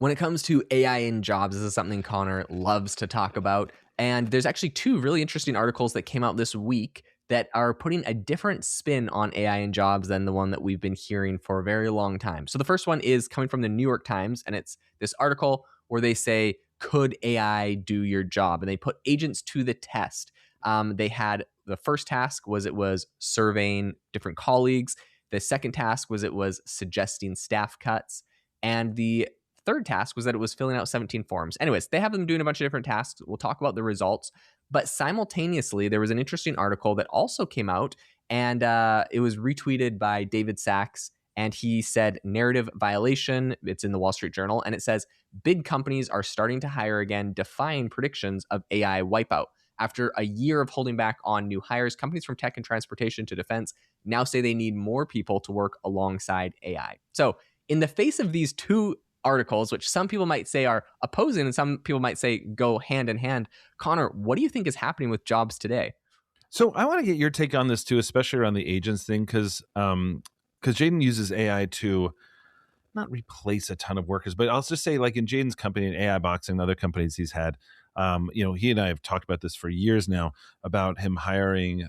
When it comes to AI in jobs, this is something Connor loves to talk about. And there's actually two really interesting articles that came out this week that are putting a different spin on AI in jobs than the one that we've been hearing for a very long time. So the first one is coming from the New York Times, and it's this article where they say, could AI do your job? And they put agents to the test. They had the first task was it was surveying different colleagues. The second task was it was suggesting staff cuts. And the third task was that it was filling out 17 forms. Anyways, they have them doing a bunch of different tasks. We'll talk about the results. But simultaneously, there was an interesting article that also came out, and it was retweeted by David Sachs. And he said, narrative violation. It's in the Wall Street Journal. And it says, big companies are starting to hire again, defying predictions of AI wipeout. After a year of holding back on new hires, companies from tech and transportation to defense now say they need more people to work alongside AI. So in the face of these two articles, which some people might say are opposing and some people might say go hand in hand, Connor, what do you think is happening with jobs today? So I want to get your take on this too, especially around the agents thing, because Jaeden uses AI to not replace a ton of workers, but I'll just say, like in Jaden's company and AI Boxing and other companies he's had, he and I have talked about this for years now about him hiring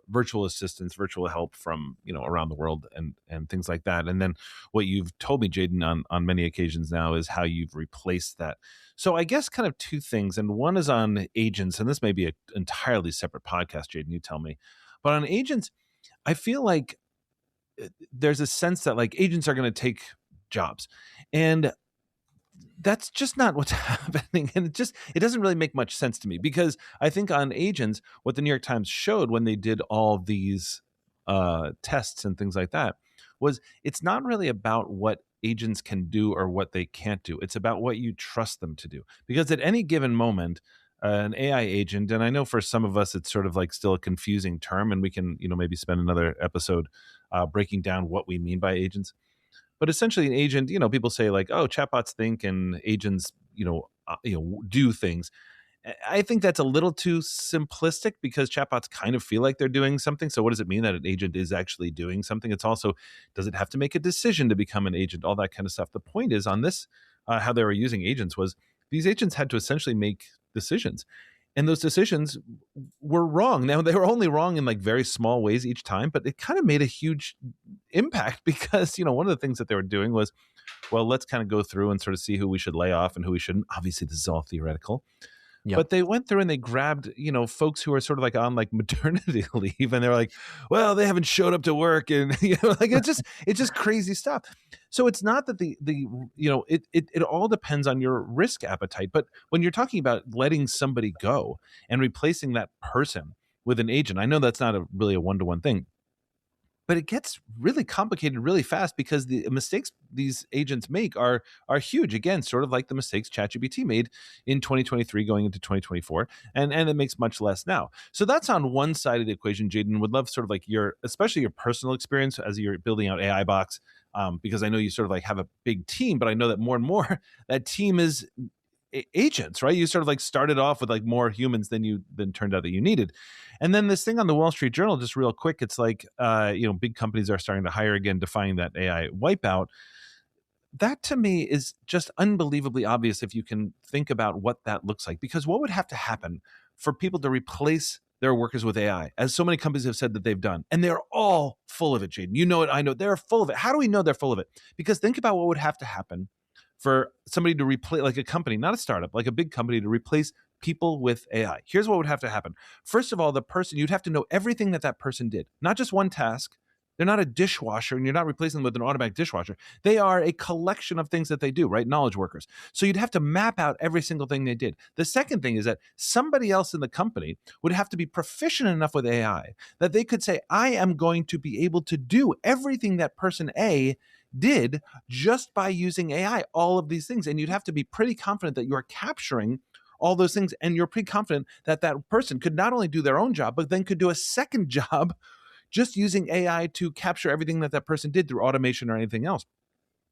virtual assistants, virtual help from around the world and things like that. And then what you've told me, Jaeden, on many occasions now is how you've replaced that. So I guess kind of two things, and one is on agents, and this may be an entirely separate podcast, Jaeden, you tell me. But on agents, I feel like there's a sense that like agents are going to take jobs, and that's just not what's happening. And it doesn't really make much sense to me, because I think on agents, what the New York Times showed when they did all these tests and things like that was it's not really about what agents can do or what they can't do. It's about what you trust them to do, because at any given moment, an AI agent, and I know for some of us it's sort of like still a confusing term, and we can maybe spend another episode breaking down what we mean by agents. But essentially, an agent, people say like, "Oh, chatbots think," and agents, do things. I think that's a little too simplistic, because chatbots kind of feel like they're doing something. So, what does it mean that an agent is actually doing something? It's also, does it have to make a decision to become an agent? All that kind of stuff. The point is on this, how they were using agents was these agents had to essentially make decisions. And those decisions were wrong. Now, they were only wrong in like very small ways each time, but it kind of made a huge impact, because, one of the things that they were doing was, well, let's kind of go through and sort of see who we should lay off and who we shouldn't. Obviously, this is all theoretical. Yep. But they went through and they grabbed, folks who are sort of like on like maternity leave, and they're like, well, they haven't showed up to work, and like it's just crazy stuff. So it's not that it all depends on your risk appetite. But when you're talking about letting somebody go and replacing that person with an agent, I know that's not really a one-to-one thing, but it gets really complicated really fast, because the mistakes these agents make are huge. Again, sort of like the mistakes ChatGPT made in 2023 going into 2024, and it makes much less now. So that's on one side of the equation. Jaeden, would love sort of like especially your personal experience as you're building out AI Box, because I know you sort of like have a big team, but I know that more and more that team is agents, right? You sort of like started off with like more humans than turned out that you needed. And then this thing on the Wall Street Journal, just real quick, it's like, big companies are starting to hire again, defying that AI wipeout. That to me is just unbelievably obvious if you can think about what that looks like, because what would have to happen for people to replace their workers with AI, as so many companies have said that they've done, and they're all full of it, Jaeden. You know it, I know they're full of it. How do we know they're full of it? Because think about what would have to happen for somebody to replace, like a company, not a startup, like a big company, to replace people with AI. Here's what would have to happen. First of all, the person, you'd have to know everything that person did, not just one task. They're not a dishwasher, and you're not replacing them with an automatic dishwasher. They are a collection of things that they do, right? Knowledge workers. So you'd have to map out every single thing they did. The second thing is that somebody else in the company would have to be proficient enough with AI that they could say, I am going to be able to do everything that person A did just by using AI, all of these things. And you'd have to be pretty confident that you're capturing all those things, and you're pretty confident that that person could not only do their own job, but then could do a second job just using AI to capture everything that person did through automation or anything else.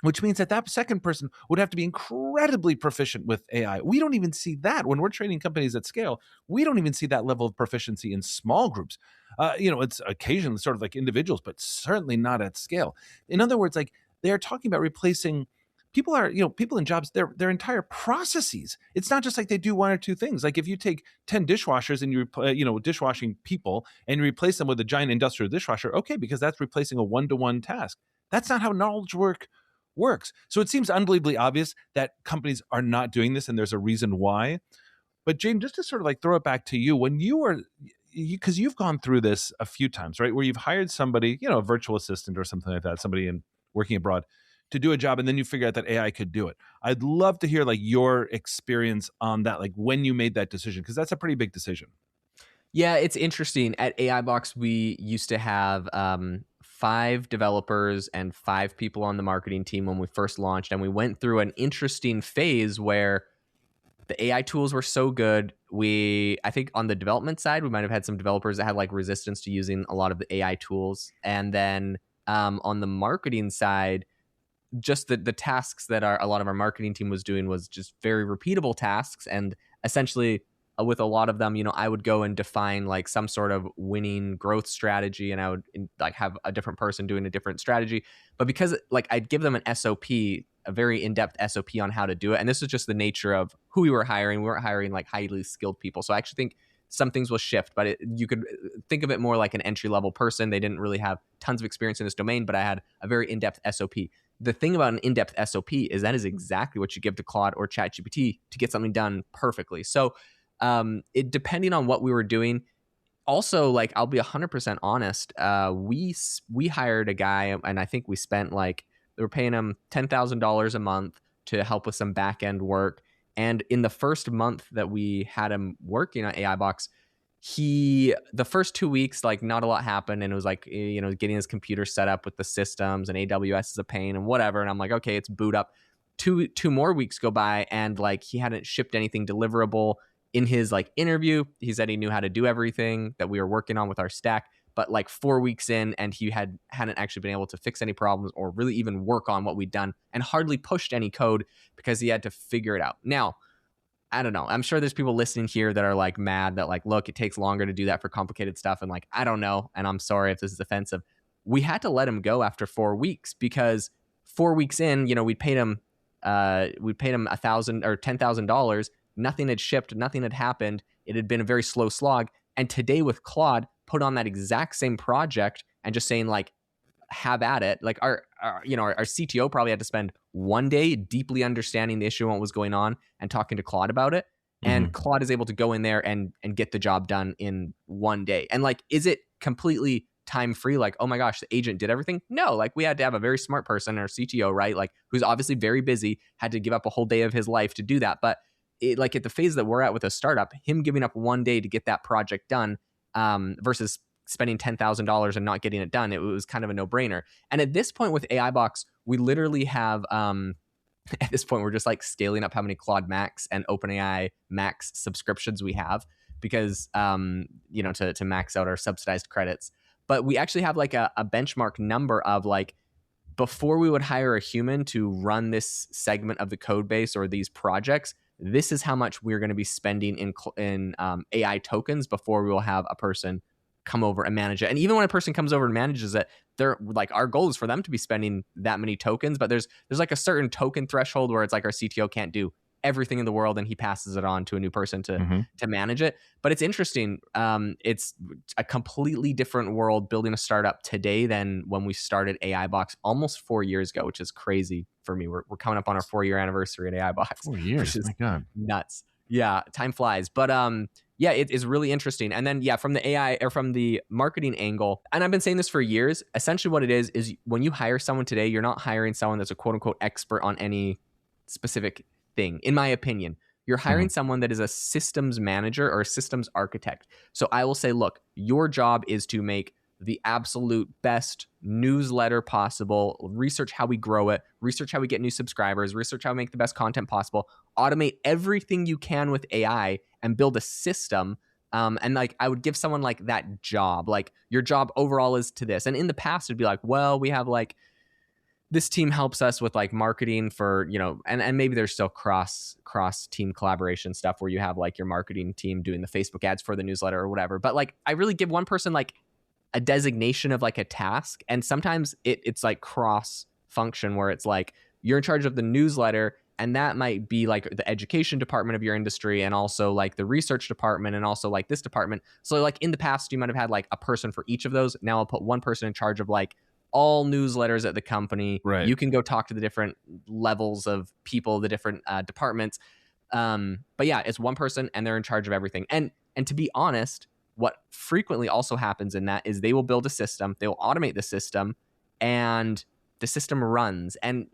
Which means that second person would have to be incredibly proficient with AI. We don't even see that when we're training companies at scale. We don't even see that level of proficiency in small groups. It's occasionally sort of like individuals, but certainly not at scale. In other words, like they're talking about replacing people are, people in jobs, their entire processes. It's not just like they do one or two things. Like if you take 10 dishwashers and dishwashing people, and you replace them with a giant industrial dishwasher, okay, because that's replacing a one-to-one task. That's not how knowledge work works. So it seems unbelievably obvious that companies are not doing this, and there's a reason why. But Jane, just to sort of like throw it back to you, when you were, because you've gone through this a few times, right? Where you've hired somebody, a virtual assistant or something like that, somebody in working abroad to do a job, and then you figure out that AI could do it. I'd love to hear like your experience on that, like when you made that decision, because that's a pretty big decision. Yeah, it's interesting. At AI Box, we used to have 5 developers and 5 people on the marketing team when we first launched, and we went through an interesting phase where the AI tools were so good. I think on the development side, we might have had some developers that had like resistance to using a lot of the AI tools, and then on the marketing side, just the tasks that a lot of our marketing team was doing was just very repeatable tasks. And essentially with a lot of them, I would go and define like some sort of winning growth strategy, and I would like have a different person doing a different strategy. But because like I'd give them an SOP, a very in-depth SOP on how to do it, and this is just the nature of who we were hiring. We weren't hiring like highly skilled people. So I actually think some things will shift, but you could think of it more like an entry-level person. They didn't really have tons of experience in this domain, but I had a very in-depth SOP. The thing about an in-depth SOP is that is exactly what you give to Claude or ChatGPT to get something done perfectly. So depending on what we were doing, also, like, I'll be 100% honest, we hired a guy, and I think we spent like, they were paying him $10,000 a month to help with some back-end work. And in the first month that we had him working on AI Box, the first 2 weeks, like not a lot happened, and it was like, getting his computer set up with the systems, and AWS is a pain and whatever. And I'm like, okay, it's boot up. Two more weeks go by, and like he hadn't shipped anything deliverable. In his like interview, he said he knew how to do everything that we were working on with our stack, but like 4 weeks in, and he hadn't actually been able to fix any problems or really even work on what we'd done, and hardly pushed any code because he had to figure it out. Now, I don't know. I'm sure there's people listening here that are like mad that like, look, it takes longer to do that for complicated stuff. And like, I don't know. And I'm sorry if this is offensive. We had to let him go after 4 weeks because 4 weeks in, we paid him $1,000 or $10,000. Nothing had shipped. Nothing had happened. It had been a very slow slog. And today with Claude, put on that exact same project and just saying like, have at it. Like our CTO probably had to spend 1 day deeply understanding the issue and what was going on and talking to Claude about it. And Claude is able to go in there and get the job done in 1 day. And like, is it completely time free? Like, oh my gosh, the agent did everything? No, like we had to have a very smart person, our CTO, right? Like who's obviously very busy, had to give up a whole day of his life to do that. But like at the phase that we're at with a startup, him giving up 1 day to get that project done versus spending $10,000 and not getting it done, it was kind of a no-brainer. And at this point with AI Box, we literally have at this point we're just like scaling up how many Claude Max and OpenAI Max subscriptions we have because to max out our subsidized credits. But we actually have like a benchmark number of like, before we would hire a human to run this segment of the code base or these projects, this is how much we're going to be spending in AI tokens before we will have a person come over and manage it. And even when a person comes over and manages it, they're like, our goal is for them to be spending that many tokens, but there's like a certain token threshold where it's like our CTO can't do everything in the world and he passes it on to a new person to manage it. But it's interesting. It's a completely different world building a startup today than when we started AI Box almost 4 years ago, which is crazy for me. We're coming up on our 4-year anniversary at AI Box. 4 years, which is my God, nuts. Yeah, time flies. But yeah, it is really interesting. And then, yeah, from the AI or from the marketing angle, and I've been saying this for years, essentially what it is when you hire someone today, you're not hiring someone that's a quote unquote expert on any specific thing. In my opinion, you're hiring someone that is a systems manager or a systems architect. So I will say, look, your job is to make the absolute best newsletter possible, research how we grow it, research how we get new subscribers, research how we make the best content possible, automate everything you can with AI and build a system. And like, I would give someone like that job, like your job overall is to this. And in the past it'd be like, well, we have like, this team helps us with like marketing for, and maybe there's still cross team collaboration stuff where you have like your marketing team doing the Facebook ads for the newsletter or whatever. But like, I really give one person like a designation of like a task. And sometimes it's like cross function where it's like you're in charge of the newsletter, and that might be like the education department of your industry, and also like the research department, and also like this department. So like in the past, you might have had like a person for each of those. Now I'll put one person in charge of like all newsletters at the company. Right. You can go talk to the different levels of people, the different departments. But yeah, it's one person and they're in charge of everything. And to be honest, what frequently also happens in that is they will build a system, they will automate the system, and the system runs. And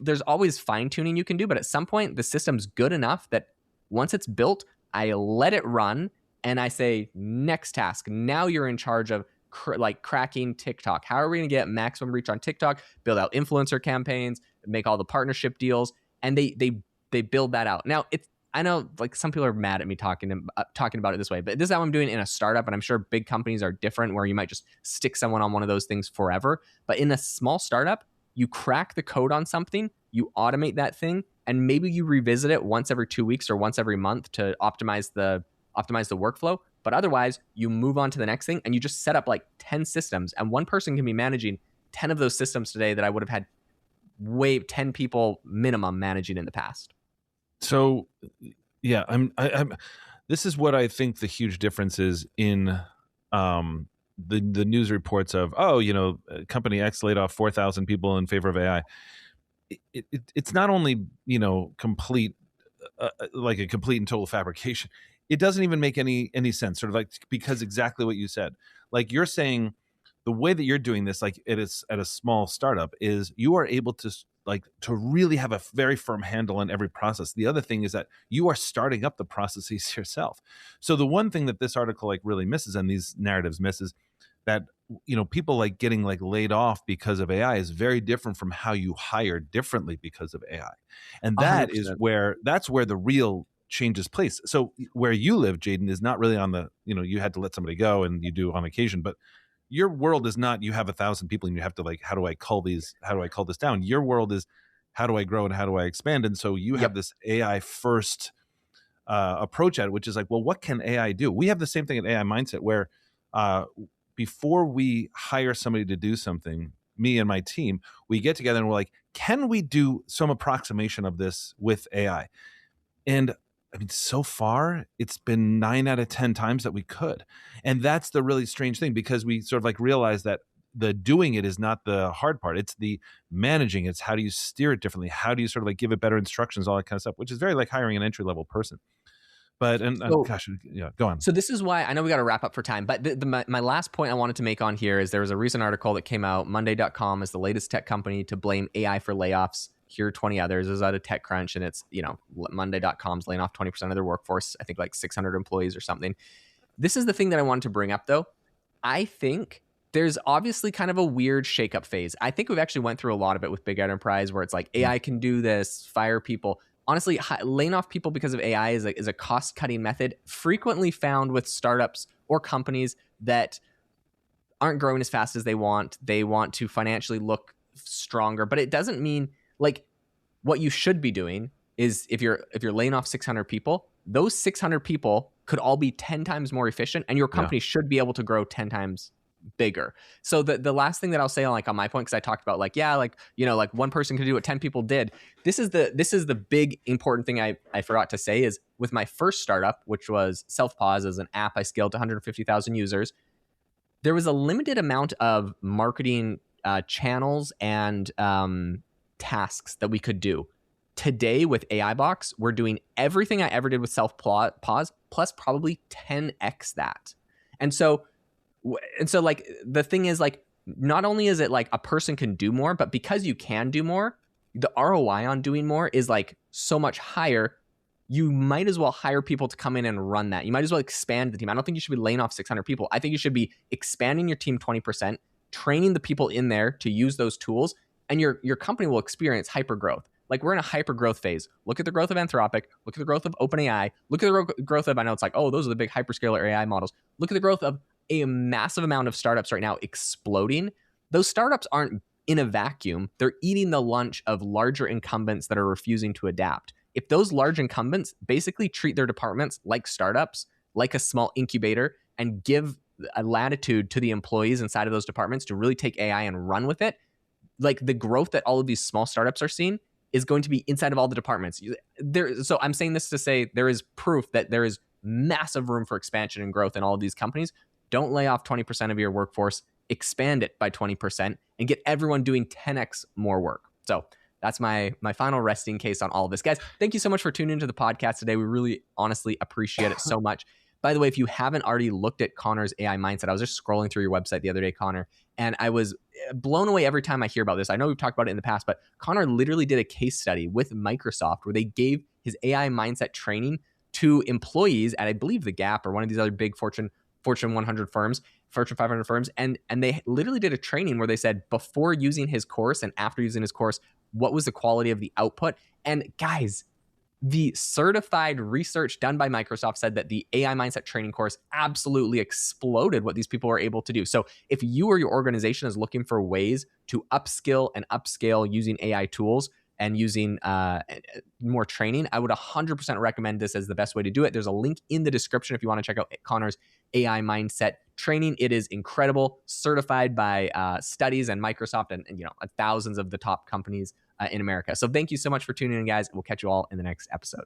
there's always fine tuning you can do, but at some point the system's good enough that once it's built, I let it run and I say, next task. Now you're in charge of cracking TikTok. How are we going to get maximum reach on TikTok? Build out influencer campaigns, make all the partnership deals, and they build that out. Now I know like some people are mad at me talking about it this way, but this is how I'm doing in a startup, and I'm sure big companies are different where you might just stick someone on one of those things forever. But in a small startup, you crack the code on something, you automate that thing, and maybe you revisit it once every 2 weeks or once every month to optimize the workflow. But otherwise, you move on to the next thing and you just set up like 10 systems, and one person can be managing 10 of those systems today that I would have had 10 people minimum managing in the past. So, yeah, I'm. This is what I think the huge difference is in the news reports of, company X laid off 4,000 people in favor of AI. It's not only complete like a complete and total fabrication. It doesn't even make any sense. Sort of like, because exactly what you said. Like you're saying, the way that you're doing this, like it is at a small startup, is you are able to really have a very firm handle on every process. The other thing is that you are starting up the processes yourself. So the one thing that this article like really misses, and these narratives misses, that people like getting like laid off because of AI is very different from how you hire differently because of AI. And that 100%. is where the real changes place. So where you live, Jaeden, is not really on the, you had to let somebody go, and you do on occasion, but your world is not, you have 1,000 people and you have to like, how do I cull this down? Your world is, how do I grow and how do I expand? And so you have this AI first approach at it, which is like, well, what can AI do? We have the same thing at AI Mindset, where before we hire somebody to do something, me and my team, we get together and we're like, can we do some approximation of this with AI? And I mean, so far, it's been 9 out of 10 times that we could. And that's the really strange thing, because we sort of like realize that the doing it is not the hard part. It's the managing. It's how do you steer it differently? How do you sort of like give it better instructions, all that kind of stuff, which is very like hiring an entry-level person. But, gosh, yeah, go on. So this is why, I know we got to wrap up for time, but my last point I wanted to make on here is there was a recent article that came out. Monday.com is the latest tech company to blame AI for layoffs. Here are 20 others. Is out of TechCrunch, and it's, Monday.com's laying off 20% of their workforce, I think like 600 employees or something. This is the thing that I wanted to bring up, though. I think there's obviously kind of a weird shakeup phase. I think we've actually went through a lot of it with big enterprise, where it's like AI can do this, fire people. Honestly, laying off people because of AI is a cost-cutting method frequently found with startups or companies that aren't growing as fast as they want. They want to financially look stronger, but it doesn't mean, like, what you should be doing is, if you're laying off 600 people, those 600 people could all be 10 times more efficient, and your company should be able to grow 10 times bigger. So the last thing that I'll say on my point, because I talked about like one person could do what 10 people did. This is the big important thing I forgot to say, is with my first startup, which was Self-Pause, as an app I scaled to 150,000 users. There was a limited amount of marketing channels and tasks that we could do. Today with AI Box, we're doing everything I ever did with Self-Pause plus probably 10x that. And so like the thing is, like, not only is it like a person can do more, but because you can do more, the ROI on doing more is like so much higher. You might as well hire people to come in and run that. You might as well expand the team. I don't think you should be laying off 600 people. I think you should be expanding your team 20%, training the people in there to use those tools, and your company will experience hyper growth. Like, we're in a hyper growth phase. Look at the growth of Anthropic. Look at the growth of OpenAI. Look at the growth of, I know it's like, oh, those are the big hyperscaler AI models. Look at the growth of a massive amount of startups right now exploding. Those startups aren't in a vacuum. They're eating the lunch of larger incumbents that are refusing to adapt. If those large incumbents basically treat their departments like startups, like a small incubator, and give a latitude to the employees inside of those departments to really take AI and run with it, like the growth that all of these small startups are seeing is going to be inside of all the departments. So I'm saying this to say there is proof that there is massive room for expansion and growth in all of these companies. Don't lay off 20% of your workforce, expand it by 20% and get everyone doing 10x more work. So that's my final resting case on all of this. Guys, thank you so much for tuning into the podcast today. We really honestly appreciate it so much. By the way, if you haven't already looked at Conor's AI mindset, I was just scrolling through your website the other day, Conor, and I was blown away every time I hear about this. I know we've talked about it in the past, but Conor literally did a case study with Microsoft where they gave his AI mindset training to employees at, I believe, The Gap or one of these other big Fortune 100 firms, Fortune 500 firms. And they literally did a training where they said before using his course and after using his course, what was the quality of the output? And guys, the certified research done by Microsoft said that the AI mindset training course absolutely exploded what these people were able to do. So if you or your organization is looking for ways to upskill and upscale using AI tools and using more training, I would 100% recommend this as the best way to do it. There's a link in the description if you want to check out Conor's AI mindset training. It is incredible, certified by studies and Microsoft and thousands of the top companies in America. So thank you so much for tuning in, guys. We'll catch you all in the next episode.